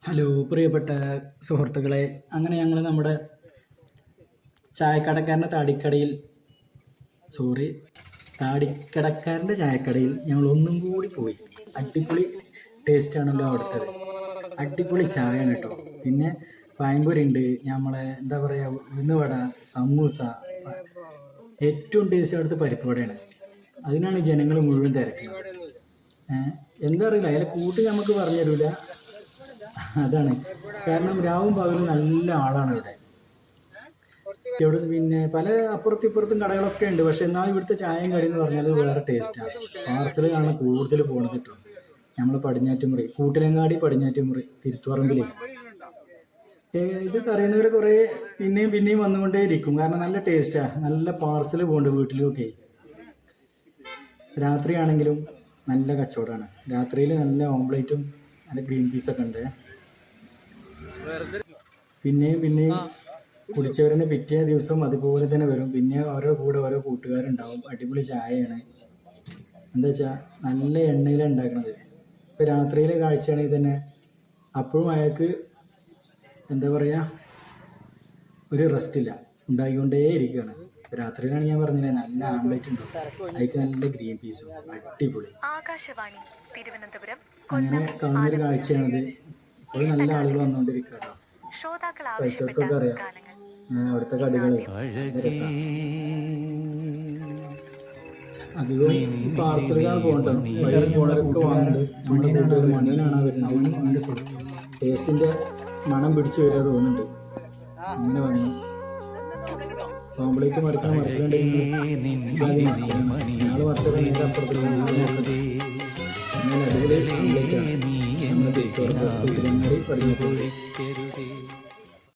Hello പ്രിയപ്പെട്ട സുഹൃത്തുക്കളെ, അങ്ങനെ ഞങ്ങൾ നമ്മുടെ ചായക്കടക്കാരൻ്റെ താടിക്കടക്കാരൻ്റെ ചായക്കടയിൽ ഞങ്ങൾ ഒന്നും കൂടി പോയി. അടിപൊളി ടേസ്റ്റ് ആണല്ലോ അവിടുത്തത്. അടിപൊളി ചായയാണ് കേട്ടോ. പിന്നെ പഴംപൊരി ഉണ്ട്, നമ്മളെ എന്താ പറയുക, ഉഴുന്നുവട, സമൂസ. ഏറ്റവും ടേസ്റ്റ് അവിടുത്തെ പരിപ്പ് വടയാണ്. അതിനാണ് ജനങ്ങൾ മുഴുവൻ തിരക്കുന്നത്. എന്താ അറിയില്ല, അതിലെ കൂട്ട് നമുക്ക് പറഞ്ഞു തരൂല. അതാണ് കാരണം, രാവും പകലും നല്ല ആളാണ് ഇവിടെ. പിന്നെ പല അപ്പുറത്തും ഇപ്പുറത്തും കടകളൊക്കെ ഉണ്ട്, പക്ഷെ എന്നാലും ഇവിടുത്തെ ചായയും കടി എന്ന് പറഞ്ഞാൽ വേറെ ടേസ്റ്റാണ്. പാർസലുകളാണ് കൂടുതൽ പോകുന്നത് കിട്ടും. നമ്മൾ പടിഞ്ഞാറ്റുമുറി, കൂട്ടിലങ്ങാടി പടിഞ്ഞാറ്റുമുറി തിരുത്തുപറമ്പിലേ. ഇത് അറിയുന്നവർ കുറേ പിന്നെയും പിന്നെയും വന്നുകൊണ്ടേ ഇരിക്കും, കാരണം നല്ല ടേസ്റ്റാണ്. നല്ല പാർസൽ പോകുന്നുണ്ട് വീട്ടിലൊക്കെ. രാത്രിയാണെങ്കിലും നല്ല കച്ചവടമാണ്. രാത്രിയിൽ നല്ല ഓംപ്ലേറ്റും നല്ല ഗ്രീൻ പീസൊക്കെ ഉണ്ട്. പിന്നെയും കുടിച്ചവരനെ പിറ്റേ ദിവസം അതുപോലെ തന്നെ വരും. പിന്നെ ഓരോ കൂടെ ഓരോ കൂട്ടുകാരുണ്ടാവും. അടിപൊളി ചായയാണ്. എന്താ വെച്ചാൽ നല്ല എണ്ണയിലാണ് ഉണ്ടാക്കുന്നത്. ഇപ്പോൾ രാത്രിയിലെ കാഴ്ചയാണെങ്കിൽ തന്നെ അപ്പോഴും അയാൾക്ക് എന്താ പറയുക, ഒരു റെസ്റ്റില്ല, ഉണ്ടാക്കിക്കൊണ്ടേ ഇരിക്കുകയാണ്. രാത്രിയിലാണ് ഞാൻ പറഞ്ഞില്ലേ, നല്ല ആംപ്ലേറ്റ് ഉണ്ടാവും, അതിലേക്ക് നല്ല ഗ്രീൻ പീസും അടിപൊളി. അങ്ങനെ കാണുന്നൊരു കാഴ്ചയാണിത്. ഇപ്പോഴും നല്ല ആളുകൾ വന്നുകൊണ്ടിരിക്കുക കേട്ടോ. കഴിച്ചവർക്കൊക്കെ അറിയാം അവിടുത്തെ കടികൾ രസമാണ്. അധികവും പാർസലുകളാണ് പോകേണ്ടത്. വഴിയിൽ പോണവരൊക്കെ വാങ്ങുന്നുണ്ട്. നമ്മുടെ മണ്ണിനാണ് വരുന്നത്. അതിൻ്റെ ടേസ്റ്റിൻ്റെ മണം പിടിച്ച് വരിക തോന്നുന്നുണ്ട്. അങ്ങനെ വന്നു ഓംപ്ലേറ്റ് മറക്കാണ്ടെങ്കിൽ നാളെ വർഷം അപ്പുറത്ത് അടിപൊളി ഓംപ്ലേറ്റാണ്. നമ്മുടെ പഠിക്കുന്നത്.